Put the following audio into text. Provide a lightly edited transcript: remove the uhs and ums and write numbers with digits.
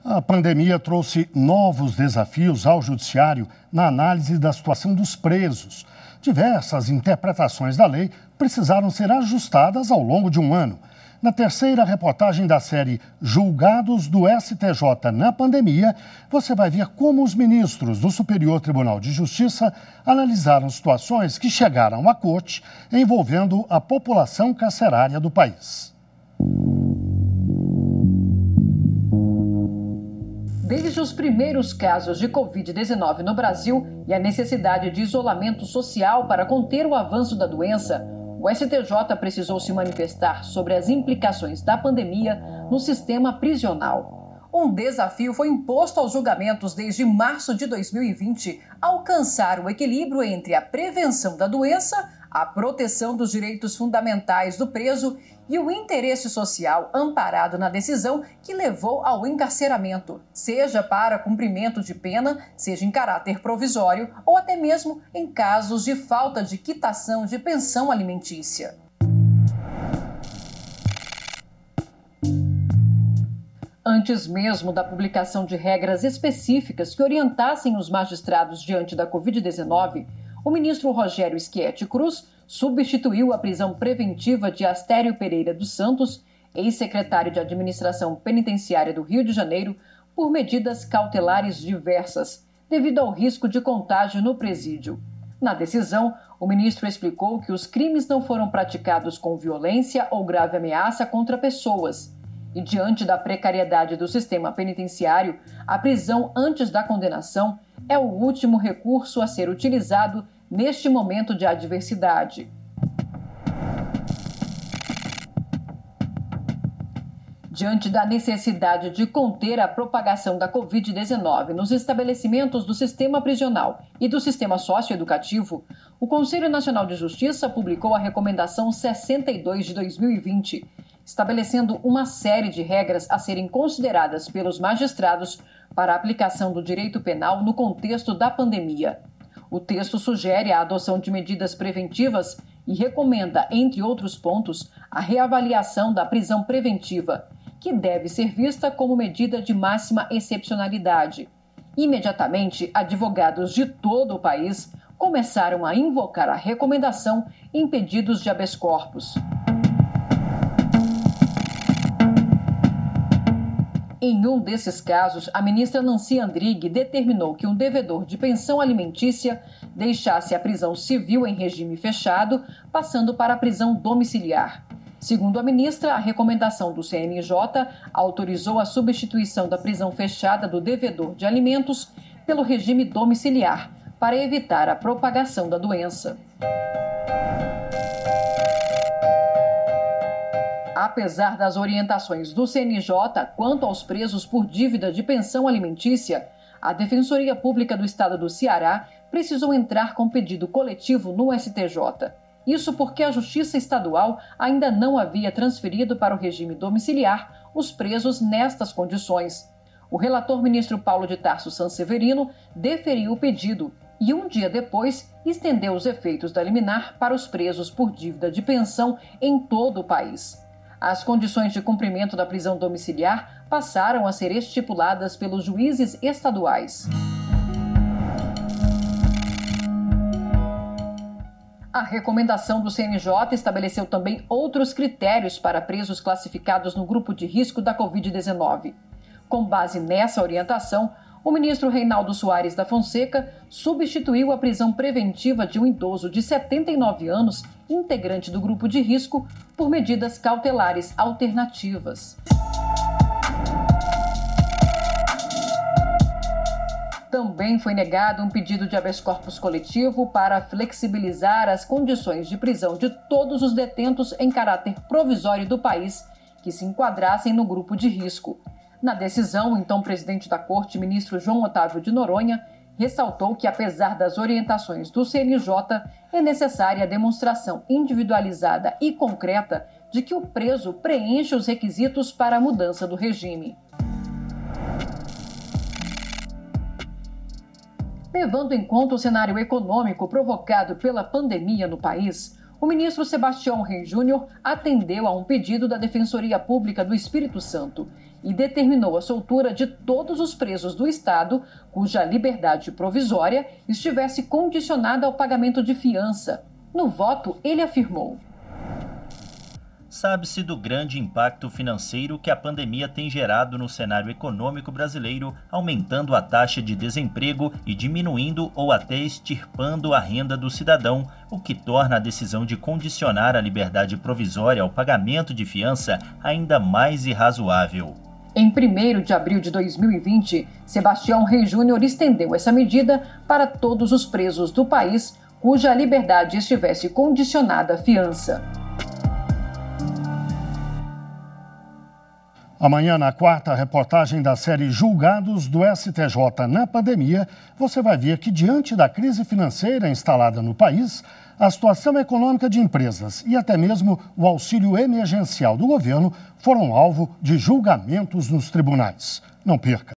A pandemia trouxe novos desafios ao judiciário na análise da situação dos presos. Diversas interpretações da lei precisaram ser ajustadas ao longo de um ano. Na terceira reportagem da série Julgados do STJ na Pandemia, você vai ver como os ministros do Superior Tribunal de Justiça analisaram situações que chegaram à corte envolvendo a população carcerária do país. Desde os primeiros casos de Covid-19 no Brasil e a necessidade de isolamento social para conter o avanço da doença, o STJ precisou se manifestar sobre as implicações da pandemia no sistema prisional. Um desafio foi imposto aos julgamentos desde março de 2020, alcançar o equilíbrio entre a prevenção da doença, a proteção dos direitos fundamentais do preso e o interesse social amparado na decisão que levou ao encarceramento, seja para cumprimento de pena, seja em caráter provisório ou até mesmo em casos de falta de quitação de pensão alimentícia. Antes mesmo da publicação de regras específicas que orientassem os magistrados diante da Covid-19, o ministro Rogério Schietti Cruz substituiu a prisão preventiva de Astério Pereira dos Santos, ex-secretário de Administração Penitenciária do Rio de Janeiro, por medidas cautelares diversas, devido ao risco de contágio no presídio. Na decisão, o ministro explicou que os crimes não foram praticados com violência ou grave ameaça contra pessoas. E diante da precariedade do sistema penitenciário, a prisão antes da condenação é o último recurso a ser utilizado neste momento de adversidade. Diante da necessidade de conter a propagação da Covid-19 nos estabelecimentos do sistema prisional e do sistema socioeducativo, o Conselho Nacional de Justiça publicou a Recomendação 62 de 2020, estabelecendo uma série de regras a serem consideradas pelos magistrados para a aplicação do direito penal no contexto da pandemia. O texto sugere a adoção de medidas preventivas e recomenda, entre outros pontos, a reavaliação da prisão preventiva, que deve ser vista como medida de máxima excepcionalidade. Imediatamente, advogados de todo o país começaram a invocar a recomendação em pedidos de habeas corpus. Em um desses casos, a ministra Nancy Andrighi determinou que um devedor de pensão alimentícia deixasse a prisão civil em regime fechado, passando para a prisão domiciliar. Segundo a ministra, a recomendação do CNJ autorizou a substituição da prisão fechada do devedor de alimentos pelo regime domiciliar, para evitar a propagação da doença. Apesar das orientações do CNJ quanto aos presos por dívida de pensão alimentícia, a Defensoria Pública do Estado do Ceará precisou entrar com pedido coletivo no STJ. Isso porque a Justiça Estadual ainda não havia transferido para o regime domiciliar os presos nestas condições. O relator ministro Paulo de Tarso Sanseverino deferiu o pedido e, um dia depois, estendeu os efeitos da liminar para os presos por dívida de pensão em todo o país. As condições de cumprimento da prisão domiciliar passaram a ser estipuladas pelos juízes estaduais. A recomendação do CNJ estabeleceu também outros critérios para presos classificados no grupo de risco da Covid-19. Com base nessa orientação, o ministro Reinaldo Soares da Fonseca substituiu a prisão preventiva de um idoso de 79 anos, integrante do grupo de risco, por medidas cautelares alternativas. Também foi negado um pedido de habeas corpus coletivo para flexibilizar as condições de prisão de todos os detentos em caráter provisório do país que se enquadrassem no grupo de risco. Na decisão, o então presidente da Corte, ministro João Otávio de Noronha, ressaltou que, apesar das orientações do CNJ, é necessária a demonstração individualizada e concreta de que o preso preenche os requisitos para a mudança do regime. Levando em conta o cenário econômico provocado pela pandemia no país, o ministro Sebastião Rey Júnior atendeu a um pedido da Defensoria Pública do Espírito Santo, e determinou a soltura de todos os presos do Estado cuja liberdade provisória estivesse condicionada ao pagamento de fiança. No voto, ele afirmou: sabe-se do grande impacto financeiro que a pandemia tem gerado no cenário econômico brasileiro, aumentando a taxa de desemprego e diminuindo ou até extirpando a renda do cidadão, o que torna a decisão de condicionar a liberdade provisória ao pagamento de fiança ainda mais irrazoável. Em 1º de abril de 2020, Sebastião Rey Júnior estendeu essa medida para todos os presos do país cuja liberdade estivesse condicionada à fiança. Amanhã, na quarta reportagem da série Julgados do STJ na Pandemia, você vai ver que, diante da crise financeira instalada no país, a situação econômica de empresas e até mesmo o auxílio emergencial do governo foram alvo de julgamentos nos tribunais. Não perca!